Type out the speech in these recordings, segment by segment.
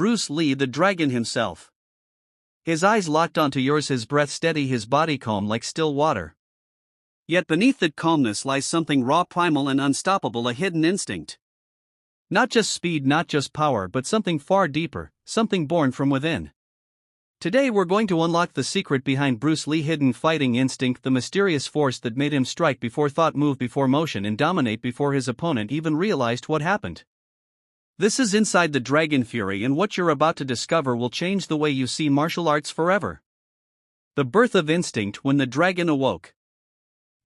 Bruce Lee, the dragon himself. His eyes locked onto yours, his breath steady, his body calm like still water. Yet beneath that calmness lies something raw, primal and unstoppable, a hidden instinct. Not just speed, not just power, but something far deeper, something born from within. Today we're going to unlock the secret behind Bruce Lee's hidden fighting instinct, the mysterious force that made him strike before thought, move before motion, and dominate before his opponent even realized what happened. This is Inside the Dragon Fury, and what you're about to discover will change the way you see martial arts forever. The birth of instinct, when the dragon awoke.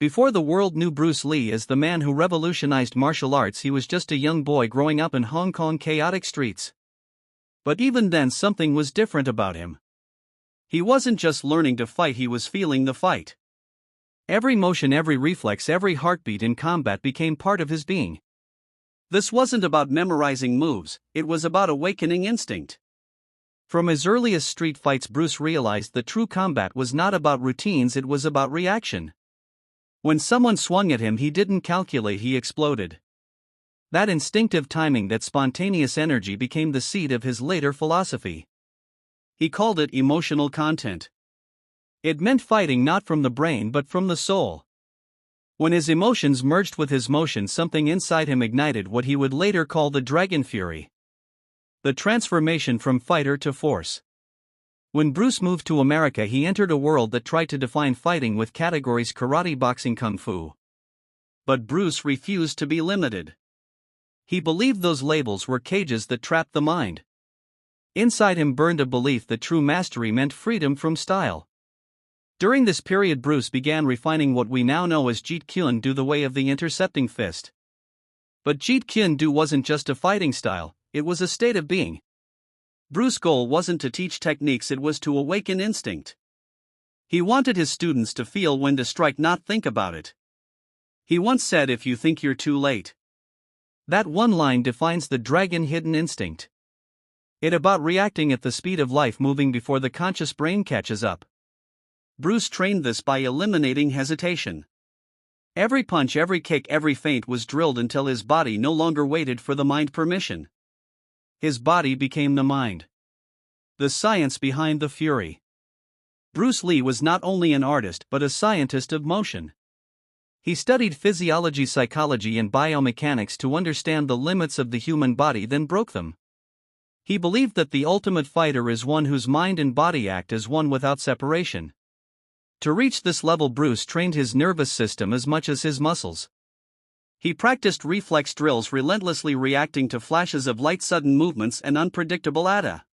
Before the world knew Bruce Lee as the man who revolutionized martial arts, he was just a young boy growing up in Hong Kong's chaotic streets. But even then, something was different about him. He wasn't just learning to fight, he was feeling the fight. Every motion, every reflex, every heartbeat in combat became part of his being. This wasn't about memorizing moves, it was about awakening instinct. From his earliest street fights, Bruce realized that true combat was not about routines, it was about reaction. When someone swung at him, he didn't calculate, he exploded. That instinctive timing, that spontaneous energy became the seed of his later philosophy. He called it emotional content. It meant fighting not from the brain but from the soul. When his emotions merged with his motion, something inside him ignited what he would later call the Dragon Fury. The transformation from fighter to force. When Bruce moved to America, he entered a world that tried to define fighting with categories: karate, boxing, kung fu. But Bruce refused to be limited. He believed those labels were cages that trapped the mind. Inside him burned a belief that true mastery meant freedom from style. During this period, Bruce began refining what we now know as Jeet Kune Do, the way of the intercepting fist. But Jeet Kune Do wasn't just a fighting style, it was a state of being. Bruce's goal wasn't to teach techniques, it was to awaken instinct. He wanted his students to feel when to strike, not think about it. He once said, "If you think you're too late." That one line defines the dragon hidden instinct. It's about reacting at the speed of life, moving before the conscious brain catches up. Bruce trained this by eliminating hesitation. Every punch, every kick, every feint was drilled until his body no longer waited for the mind permission. His body became the mind. The science behind the fury. Bruce Lee was not only an artist but a scientist of motion. He studied physiology, psychology, and biomechanics to understand the limits of the human body, then broke them. He believed that the ultimate fighter is one whose mind and body act as one without separation. To reach this level, Bruce trained his nervous system as much as his muscles. He practiced reflex drills, relentlessly reacting to flashes of light, sudden movements, and unpredictable atta.